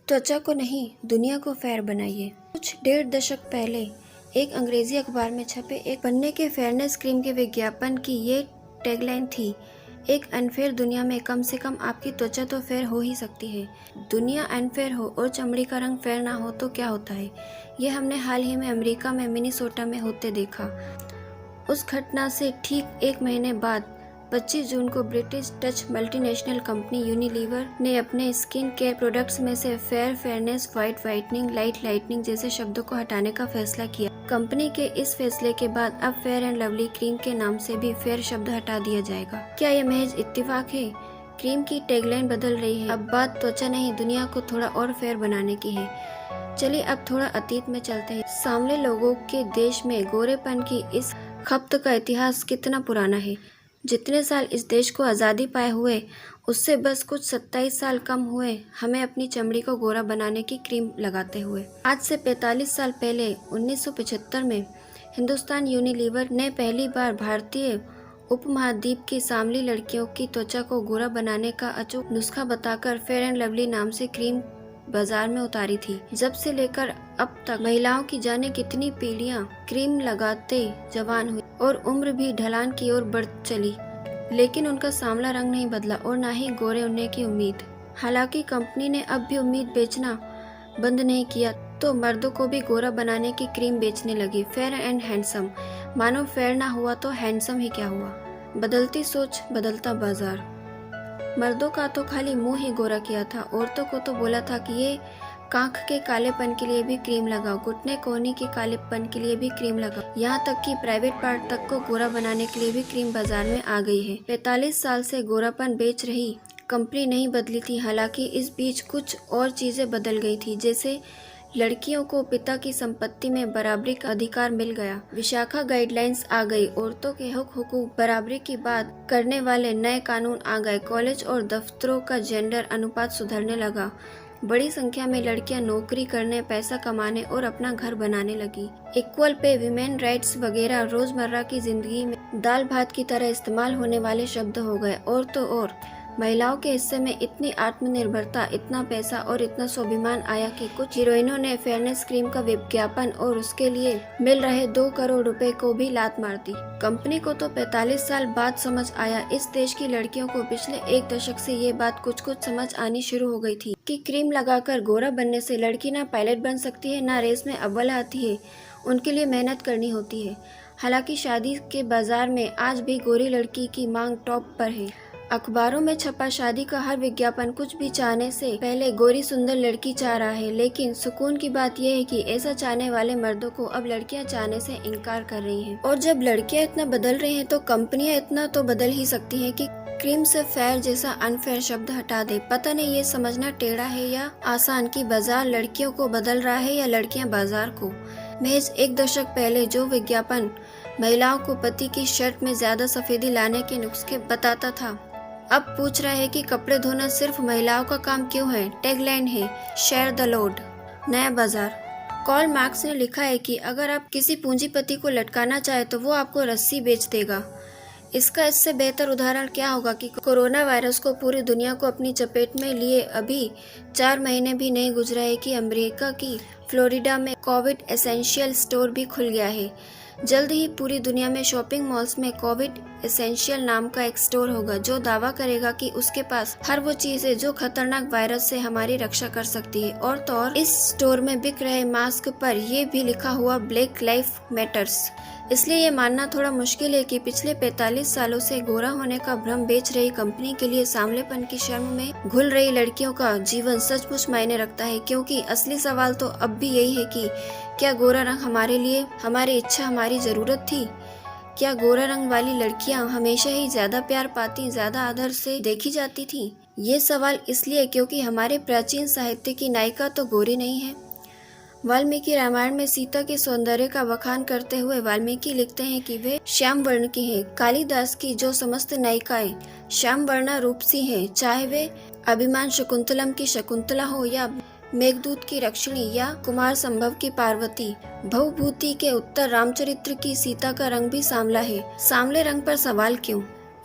त्वचा को नहीं, दुनिया को फेयर बनाइए। कुछ 1.5 दशक पहले एक अंग्रेजी अखबार में छपे एक पन्ने के फेयरनेस क्रीम के विज्ञापन की ये टैगलाइन थी, एक अनफेयर दुनिया में कम से कम आपकी त्वचा तो फेयर हो ही सकती है। दुनिया अनफेयर हो और चमड़ी का रंग फेयर ना हो तो क्या होता है, ये हमने हाल ही में अमेरिका में मिनीसोटा में होते देखा। उस घटना से ठीक 1 महीने बाद 25 जून को British Dutch multinational company Unilever ने अपने स्किन केयर प्रोडक्ट्स में से fair, fairness, white whitening, light lightning जैसे शब्दों को हटाने का फैसला किया। कंपनी के इस फैसले के बाद अब फेयर एंड लवली क्रीम के नाम से भी फेयर शब्द हटा दिया जाएगा। क्या यह महज इत्तेफाक है? क्रीम की टैगलाइन बदल रही है। अब बात त्वचा नहीं, दुनिया को थोड़ा और फेयर बनाने की है। चलिए अब थोड़ा अतीत में चलते हैं। सांवले लोगों के देश में गोरेपन की इस खपत का इतिहास कितना पुराना है। जितने साल इस देश को आज़ादी पाए हुए, उससे बस कुछ 27 साल कम हुए हमें अपनी चमड़ी को गोरा बनाने की क्रीम लगाते हुए। आज से 45 साल पहले 1975 में हिंदुस्तान यूनिलीवर ने पहली बार भारतीय उपमहाद्वीप की सांवली लड़कियों की त्वचा को गोरा बनाने का अचूक नुस्खा बताकर फेयर एंड लवली नाम से क्रीम बाजार में उतारी थी। जब से लेकर अब तक महिलाओं की जाने कितनी पीढ़ियां क्रीम लगाते जवान हुई और उम्र भी ढलान की ओर बढ़ चली, लेकिन उनका सांवला रंग नहीं बदला और ना ही गोरे होने की उम्मीद। हालांकि कंपनी ने अब भी उम्मीद बेचना बंद नहीं किया तो मर्दों को भी गोरा बनाने की क्रीम बेचने लगी, फेयर एंड हैंडसम। मानो फेयर ना हुआ तो हैंडसम ही क्या हुआ। बदलती सोच, बदलता बाजार। मर्दों का तो खाली मुंह ही गोरा किया था, औरतों को तो बोला था कि ये कांख के कालेपन के लिए भी क्रीम लगाओ, घुटने कोहनी के कालेपन के लिए भी क्रीम लगाओ, यहाँ तक कि प्राइवेट पार्ट तक को गोरा बनाने के लिए भी क्रीम बाजार में आ गई है। 45 साल से गोरापन बेच रही कंपनी नहीं बदली थी। हालांकि इस बीच कुछ और चीजें बदल गई थी, जैसे लड़कियों को पिता की संपत्ति में बराबरी का अधिकार मिल गया, विशाखा गाइडलाइंस आ गई, औरतों के हुकूक बराबरी की बात करने वाले नए कानून आ गए, कॉलेज और दफ्तरों का जेंडर अनुपात सुधरने लगा, बड़ी संख्या में लड़कियां नौकरी करने, पैसा कमाने और अपना घर बनाने लगी, इक्वल पे, विमेन राइट्स वगैरह रोजमर्रा की जिंदगी में दाल भात की तरह इस्तेमाल होने वाले शब्द हो गए। और तो और महिलाओं के हिस्से में इतनी आत्मनिर्भरता, इतना पैसा और इतना स्वाभिमान आया कि कुछ हीरोइनों ने फेयरनेस क्रीम का विज्ञापन और उसके लिए मिल रहे 2 करोड़ रुपए को भी लात मार दी। कंपनी को तो 45 साल बाद समझ आया। इस देश की लड़कियों को पिछले 1 दशक से ये बात कुछ कुछ समझ आनी शुरू हो गई थी कि क्रीम लगाकर गोरा बनने से लड़की ना पायलट बन सकती है, ना रेस में अव्वल आती है, उनके लिए मेहनत करनी होती है। हालांकि शादी के बाजार में आज भी गोरी लड़की की मांग टॉप पर है। अखबारों में छपा शादी का हर विज्ञापन कुछ भी चाहने से पहले गोरी सुंदर लड़की चाह रहा है, लेकिन सुकून की बात यह है कि ऐसा चाहने वाले मर्दों को अब लड़कियां चाहने से इनकार कर रही हैं। और जब लड़कियां इतना बदल रही हैं तो कंपनियां इतना तो बदल ही सकती हैं कि क्रीम से फेयर जैसा अनफेयर शब्द हटा दे। पता नहीं ये समझना टेढ़ा है या आसान कि बाजार लड़कियों को बदल रहा है या लड़कियां बाजार को। महज 1 दशक पहले जो विज्ञापन महिलाओं को पति की शर्ट में ज्यादा सफेदी लाने के नुस्खे बताता था, अब पूछ रहा है कि कपड़े धोना सिर्फ महिलाओं का काम क्यों है। टैगलाइन है, शेयर द लोड। नया बाजार। कार्ल मार्क्स ने लिखा है कि अगर आप किसी पूंजीपति को लटकाना चाहे तो वो आपको रस्सी बेच देगा। इससे बेहतर उदाहरण क्या होगा कि कोरोना वायरस को पूरी दुनिया को अपनी चपेट में लिए अभी 4 महीने भी नहीं गुजरा है कि अमेरिका की फ्लोरिडा में कोविड एसेंशियल स्टोर भी खुल गया है। जल्द ही पूरी दुनिया में शॉपिंग मॉल्स में कोविड एसेंशियल नाम का एक स्टोर होगा जो दावा करेगा कि उसके पास हर वो चीज है जो खतरनाक वायरस से हमारी रक्षा कर सकती है। और तो और इस स्टोर में बिक रहे मास्क पर ये भी लिखा हुआ ब्लैक लाइफ मैटर्स। इसलिए ये मानना थोड़ा मुश्किल है कि पिछले 45 सालों से गोरा होने का भ्रम बेच रही कंपनी के लिए सांवलेपन की शर्म में घुल रही लड़कियों का जीवन सचमुच मायने रखता है। क्योंकि असली सवाल तो अब भी यही है कि क्या गोरा रंग हमारे लिए हमारी इच्छा, हमारी जरूरत थी? क्या गोरा रंग वाली लड़कियां हमेशा ही ज्यादा प्यार पाती, ज्यादा आदर से देखी जाती थी? ये सवाल इसलिए क्योंकि हमारे प्राचीन साहित्य की नायिका तो गोरी नहीं है। वाल्मीकि रामायण में सीता के सौंदर्य का बखान करते हुए वाल्मीकि लिखते हैं कि वे श्याम वर्ण की हैं। कालिदास की जो समस्त नायिकाएं श्याम वर्ण रूपसी हैं, चाहे वे अभिमान शकुंतलम की शकुंतला हो या मेघदूत की रक्षिणी या कुमार संभव की पार्वती। भवभूति के उत्तर रामचरित्र की सीता का रंग भी सांवला है। सांवले रंग पर सवाल क्यों?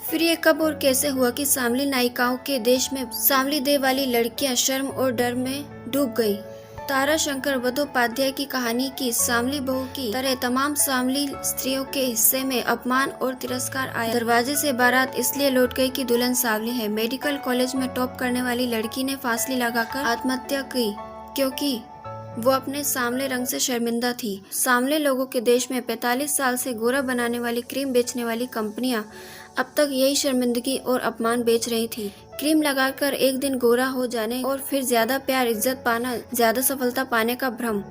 फिर ये कब और कैसे हुआ कि सांवली नायिकाओं के देश में सांवली देह वाली लड़कियां शर्म और डर में डूब गई। तारा शंकर बंदोपाध्याय की कहानी की सांवली बहू की तरह तमाम सांवली स्त्रियों के हिस्से में अपमान और तिरस्कार आया। दरवाजे से बारात इसलिए लौट गई कि दुल्हन सांवली है। मेडिकल कॉलेज में टॉप करने वाली लड़की ने फांसी लगाकर आत्महत्या की क्योंकि वो अपने सांवले रंग से शर्मिंदा थी। सांवले लोगों के देश में 45 साल से गोरा बनाने वाली क्रीम बेचने वाली कंपनियां अब तक यही शर्मिंदगी और अपमान बेच रही थी। क्रीम लगाकर एक दिन गोरा हो जाने और फिर ज्यादा प्यार इज्जत पाना, ज्यादा सफलता पाने का भ्रम।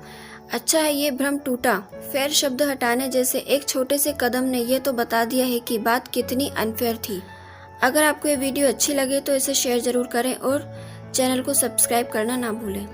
अच्छा है ये भ्रम टूटा। फेयर शब्द हटाने जैसे एक छोटे से कदम ने ये तो बता दिया है कि बात कितनी अनफेयर थी। अगर आपको ये वीडियो अच्छी लगे तो इसे शेयर जरूर करें और चैनल को सब्सक्राइब करना ना भूलें।